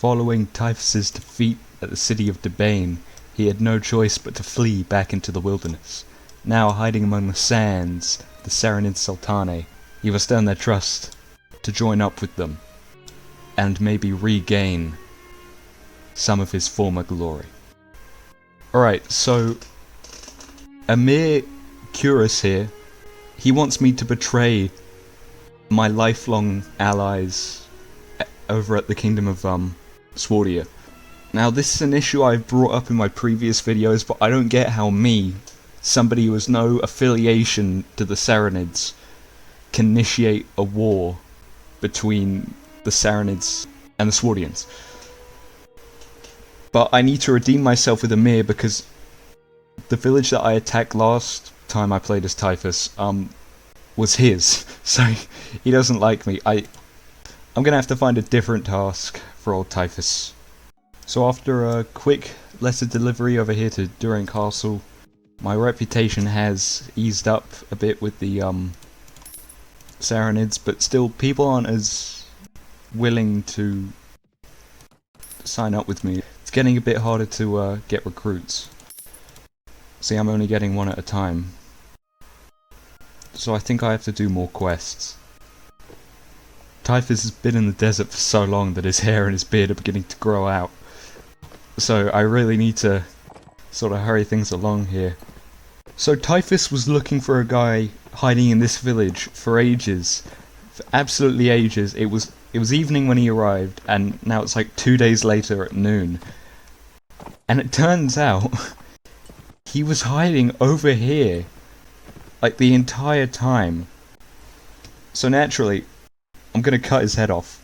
Following Typhus's defeat at the city of Debane, he had no choice but to flee back into the wilderness. Now hiding among the sands, the Saranid Sultane, he must earn their trust to join up with them, and maybe regain some of his former glory. Alright, so Amir Curas here, he wants me to betray my lifelong allies over at the Kingdom of Swordia. Now this is an issue I've brought up in my previous videos, but I don't get how me, somebody who has no affiliation to the Saranids, can initiate a war between the Saranids and the Swordians. But I need to redeem myself with Amir because the village that I attacked last time I played as Typhus was his, so he doesn't like me. I'm gonna have to find a different task for old Typhus. So after a quick letter delivery over here to Dune Castle, my reputation has eased up a bit with the Saranids, but still people aren't as willing to sign up with me. It's getting a bit harder to get recruits. See, I'm only getting one at a time. So I think I have to do more quests. Typhus has been in the desert for so long that his hair and his beard are beginning to grow out. So I really need to sort of hurry things along here. So Typhus was looking for a guy hiding in this village for ages. For absolutely ages. It was evening when he arrived, and now it's like 2 days later at noon. And it turns out he was hiding over here like the entire time. So naturally, I'm gonna cut his head off.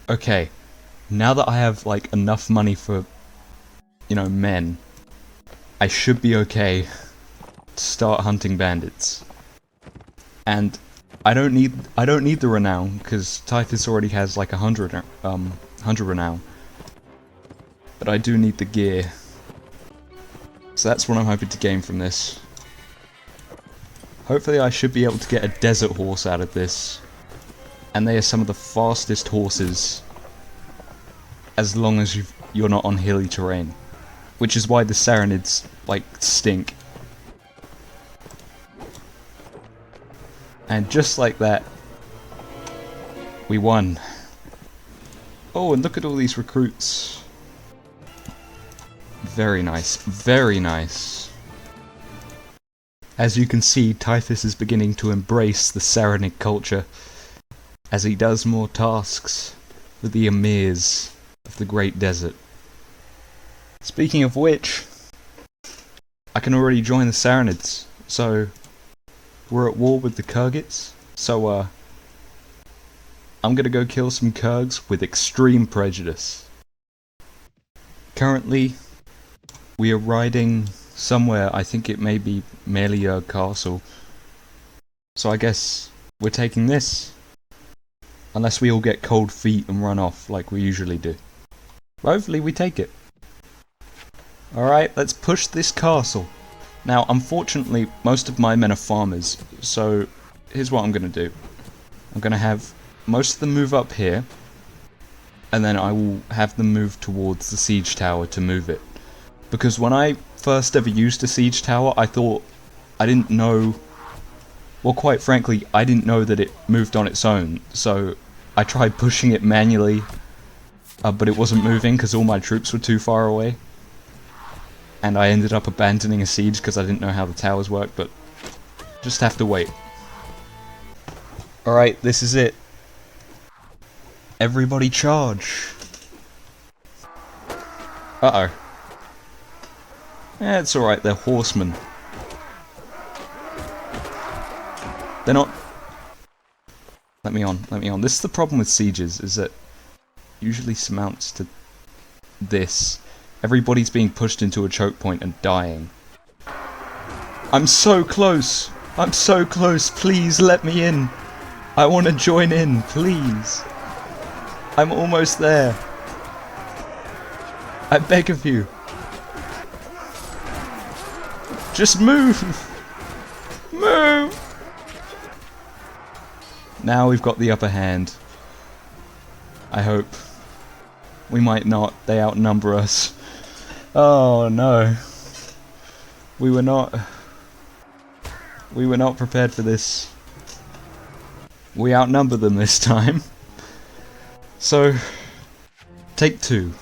Okay, now that I have like enough money for, you know, men, I should be okay to start hunting bandits. And I don't need the renown because Typhus already has like 100 renown. But I do need the gear. So that's what I'm hoping to gain from this. Hopefully I should be able to get a desert horse out of this. And they are some of the fastest horses as long as you're not on hilly terrain. Which is why the Saranids, like, stink. And just like that, we won. Oh, and look at all these recruits. Very nice, very nice. As you can see, Typhus is beginning to embrace the Saranid culture as he does more tasks with the emirs of the Great Desert. Speaking of which, I can already join the Saranids, so we're at war with the Kurgits, so I'm gonna go kill some Kurgs with extreme prejudice. Currently, we are riding somewhere, I think it may be Melier Castle, so I guess we're taking this. Unless we all get cold feet and run off like we usually do. But hopefully we take it. Alright, let's push this castle. Now, unfortunately, most of my men are farmers, so here's what I'm going to do. I'm going to have most of them move up here, and then I will have them move towards the siege tower to move it. Because when I first ever used a siege tower, I thought, I didn't know, well, quite frankly, I didn't know that it moved on its own, so I tried pushing it manually, but it wasn't moving because all my troops were too far away. And I ended up abandoning a siege because I didn't know how the towers work, but just have to wait. Alright, this is it. Everybody charge. Uh-oh. Eh, it's alright, they're horsemen. They're not... Let me on. This is the problem with sieges, is that usually amounts to this. Everybody's being pushed into a choke point and dying. I'm so close! I'm so close! Please let me in! I want to join in, please! I'm almost there! I beg of you. Just move! Move! Now we've got the upper hand. I hope. We might not. They outnumber us. Oh no. We were not prepared for this. We outnumber them this time. So, take 2.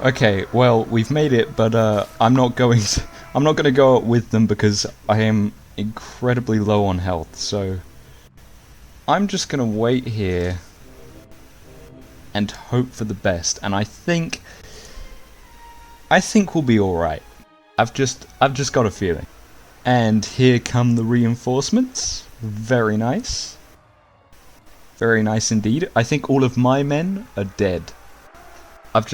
Okay, well, we've made it, but I'm not going to go out with them because I am incredibly low on health. So, I'm just going to wait here and hope for the best. And I think we'll be all right. I've just got a feeling. And here come the reinforcements. Very nice. Very nice indeed. I think all of my men are dead. I've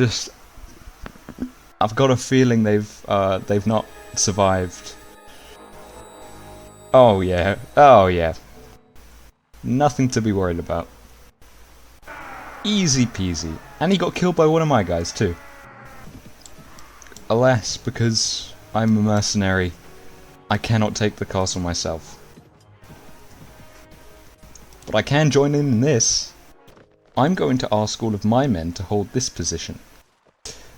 got a feeling they've not survived. Oh yeah. Oh yeah. Nothing to be worried about. Easy peasy. And he got killed by one of my guys too. Alas, because I'm a mercenary, I cannot take the castle myself. But I can join in this. I'm going to ask all of my men to hold this position.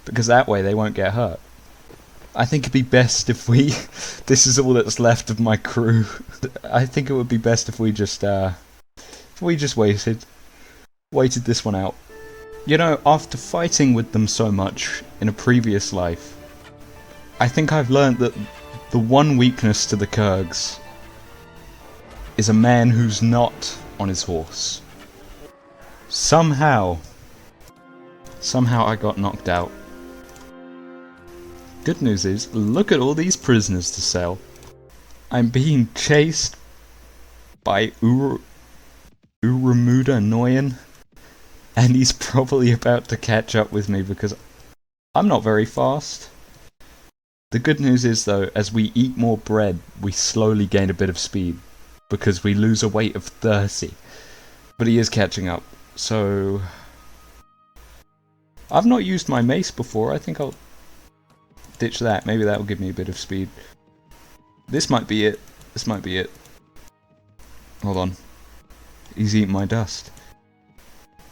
Because that way they won't get hurt. I think it'd be best if we... this is all that's left of my crew. I think it would be best if we just waited this one out. You know, after fighting with them so much in a previous life, I think I've learned that the one weakness to the Kurgs is a man who's not on his horse. Somehow I got knocked out. Good news is, look at all these prisoners to sell. I'm being chased by Uramuda Noyan, and he's probably about to catch up with me because I'm not very fast. The good news is though, as we eat more bread, we slowly gain a bit of speed because we lose a weight of 30. But he is catching up, so... I've not used my mace before. I think I'll ditch that. Maybe that will give me a bit of speed. This might be it. This might be it. Hold on. He's eating my dust.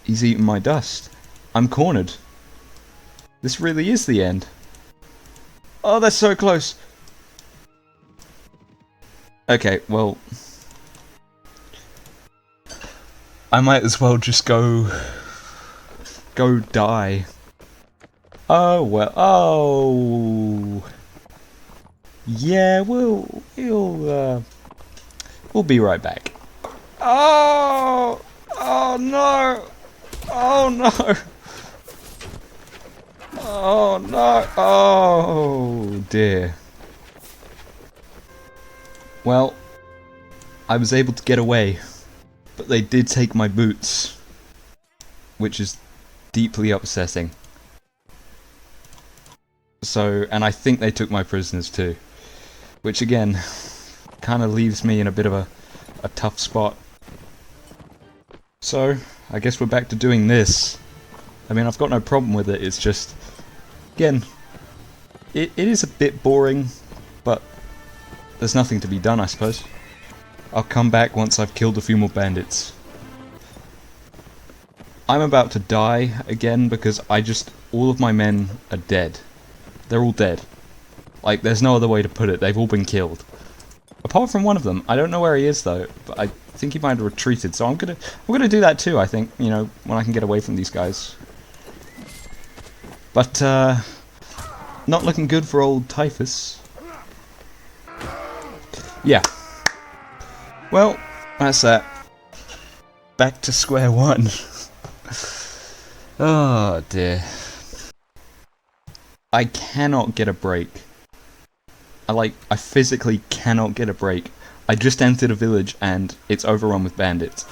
He's eating my dust. I'm cornered. This really is the end. Oh, that's so close. Okay, well... I might as well just go die. Oh, well, oh... Yeah, we'll be right back. Oh! Oh no! Oh no! Oh no! Oh dear. Well, I was able to get away, but they did take my boots, which is deeply upsetting. So, and I think they took my prisoners too, which again, kind of leaves me in a bit of a tough spot. So, I guess we're back to doing this. I mean, I've got no problem with it, it's just... Again, it is a bit boring, but there's nothing to be done, I suppose. I'll come back once I've killed a few more bandits. I'm about to die again because all of my men are dead. They're all dead. Like, there's no other way to put it, they've all been killed. Apart from one of them. I don't know where he is though, but I think he might have retreated, so I'm gonna do that too, I think, you know, when I can get away from these guys. But, not looking good for old Typhus. Yeah. Well, that's that. Back to square one. Oh dear. I cannot get a break. I physically cannot get a break. I just entered a village and it's overrun with bandits.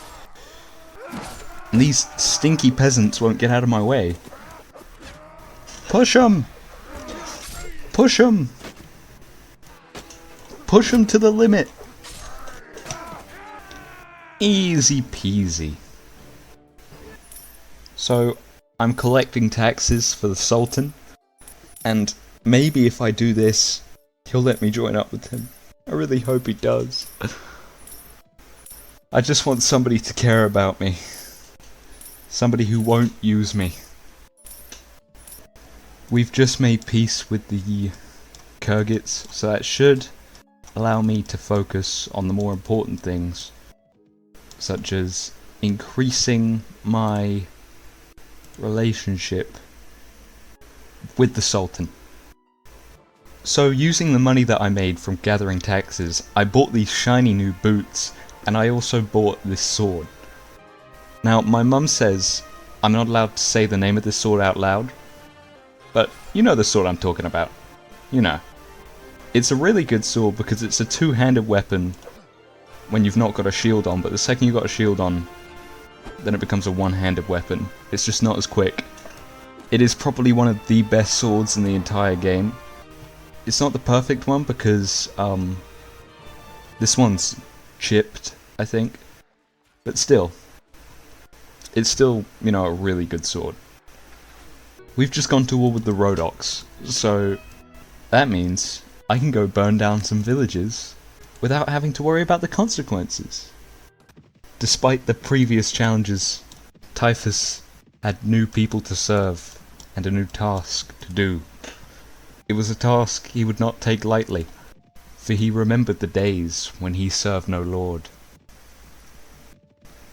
And these stinky peasants won't get out of my way. Push 'em! Push 'em! Push 'em to the limit! Easy peasy. So, I'm collecting taxes for the Sultan, and maybe if I do this, he'll let me join up with him. I really hope he does. I just want somebody to care about me. Somebody who won't use me. We've just made peace with the Kyrgyz, so that should allow me to focus on the more important things, such as increasing my relationship with the Sultan. So using the money that I made from gathering taxes, I bought these shiny new boots, and I also bought this sword. Now, my mum says I'm not allowed to say the name of this sword out loud, but you know the sword I'm talking about. You know. It's a really good sword because it's a two-handed weapon when you've not got a shield on, but the second you've got a shield on, then it becomes a one-handed weapon. It's just not as quick. It is probably one of the best swords in the entire game. It's not the perfect one because this one's chipped, I think, but still, it's still, you know, a really good sword. We've just gone to war with the Rhodoks, so that means I can go burn down some villages without having to worry about the consequences. Despite the previous challenges, Typhus had new people to serve and a new task to do. It was a task he would not take lightly, for he remembered the days when he served no lord.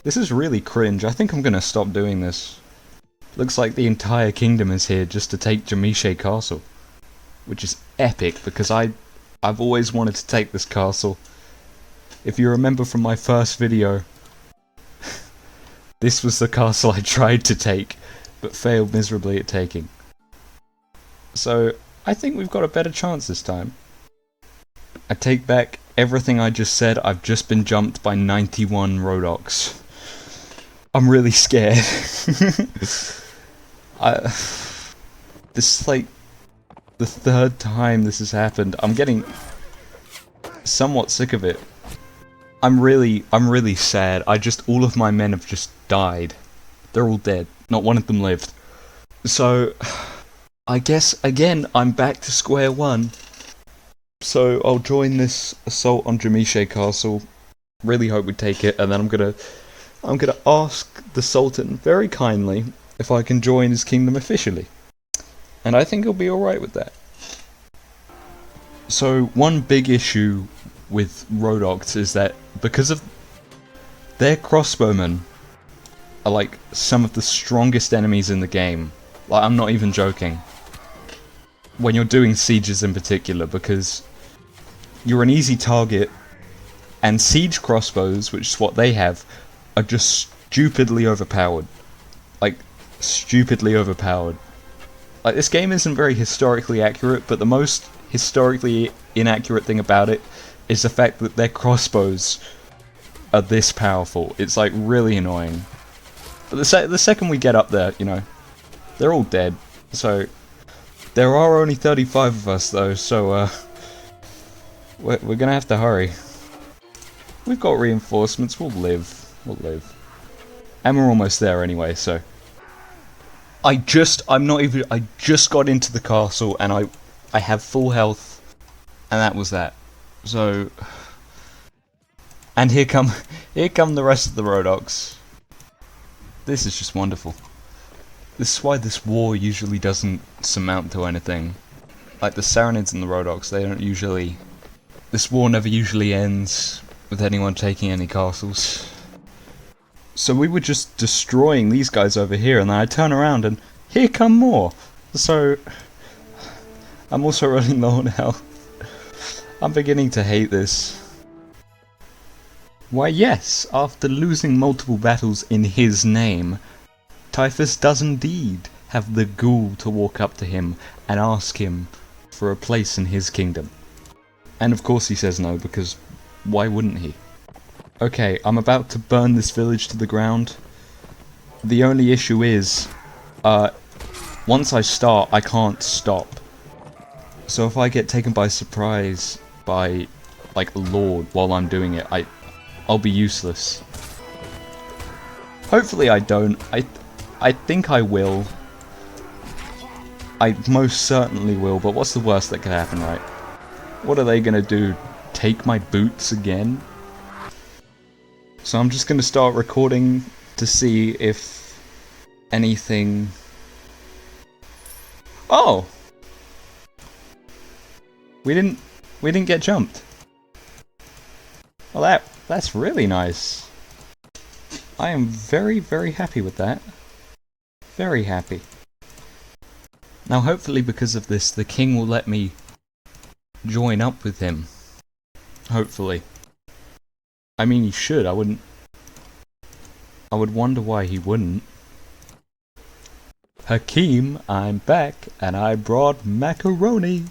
This is really cringe. I think I'm gonna stop doing this. Looks like the entire kingdom is here just to take Jamishe Castle, which is epic because I've always wanted to take this castle. If you remember from my first video, this was the castle I tried to take, but failed miserably at taking. So, I think we've got a better chance this time. I take back everything I just said. I've just been jumped by 91 Rhodoks. I'm really scared. This is like the third time this has happened. I'm getting somewhat sick of it. I'm really sad. All of my men have just died. They're all dead. Not one of them lived. So, I guess, again, I'm back to square one. So, I'll join this assault on Jamishe Castle. Really hope we take it, and then I'm gonna ask the Sultan very kindly if I can join his kingdom officially. And I think he'll be alright with that. So, one big issue with Rhodoks is that because of their crossbowmen are like some of the strongest enemies in the game. Like, I'm not even joking. When you're doing sieges in particular, because you're an easy target, and siege crossbows, which is what they have, are just stupidly overpowered. Like, stupidly overpowered. Like, this game isn't very historically accurate, but the most historically inaccurate thing about it is the fact that their crossbows are this powerful. It's like really annoying. But the second we get up there, you know, they're all dead. So there are only 35 of us though, so we're gonna have to hurry. We've got reinforcements. We'll live. We'll live. And we're almost there anyway. So I just got into the castle and I have full health, and that was that. So, and here come the rest of the Rhodoks. This is just wonderful. This is why this war usually doesn't surmount to anything. Like the Saranids and the Rhodoks, they don't usually. This war never usually ends with anyone taking any castles. So we were just destroying these guys over here, and then I turn around and here come more. So I'm also running low on health. I'm beginning to hate this. Why yes, after losing multiple battles in his name, Typhus does indeed have the ghoul to walk up to him and ask him for a place in his kingdom. And of course he says no, because why wouldn't he? Okay, I'm about to burn this village to the ground. The only issue is, once I start, I can't stop. So if I get taken by surprise by, like, a lord while I'm doing it, I'll be useless. Hopefully I don't. I think I will, I most certainly will, but what's the worst that could happen, right? What are they gonna do? Take my boots again? So I'm just gonna start recording to see if anything... Oh! We didn't get jumped. Well, that's really nice. I am very, very happy with that. Very happy. Now hopefully because of this, the king will let me join up with him. Hopefully. I mean, he should. I would wonder why he wouldn't. Hakeem, I'm back, and I brought macaroni.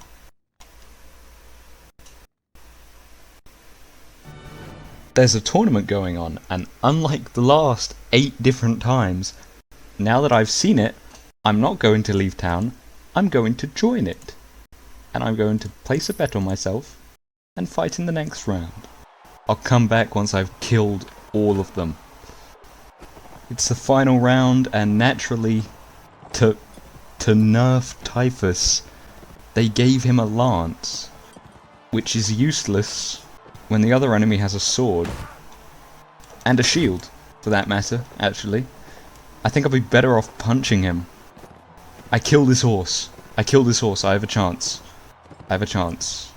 There's a tournament going on, and unlike the last 8 different times, now that I've seen it, I'm not going to leave town, I'm going to join it. And I'm going to place a bet on myself, and fight in the next round. I'll come back once I've killed all of them. It's the final round, and naturally, to nerf Typhus, they gave him a lance, which is useless when the other enemy has a sword. And a shield, for that matter, actually. I think I'll be better off punching him. I kill this horse. I kill this horse. I have a chance. I have a chance.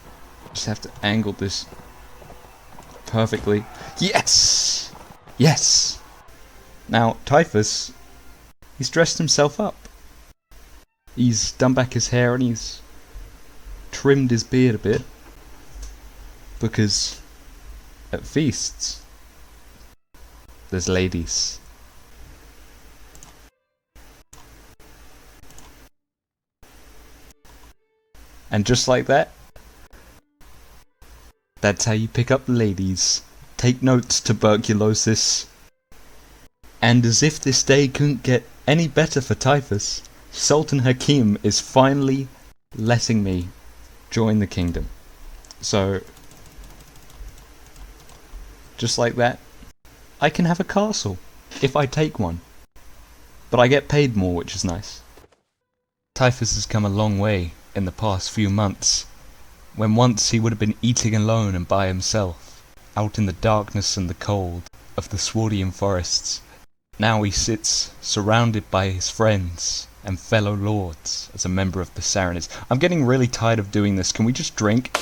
Just have to angle this perfectly. Yes! Yes! Now, Typhus, he's dressed himself up. He's done back his hair and he's trimmed his beard a bit. Because at feasts, there's ladies. And just like that, that's how you pick up ladies. Take notes, tuberculosis. And as if this day couldn't get any better for Typhus, Sultan Hakim is finally letting me join the kingdom. So, just like that, I can have a castle, if I take one. But I get paid more, which is nice. Typhus has come a long way in the past few months, when once he would have been eating alone and by himself, out in the darkness and the cold of the Swardian forests. Now he sits surrounded by his friends and fellow lords as a member of the Saranids. I'm getting really tired of doing this. Can we just drink?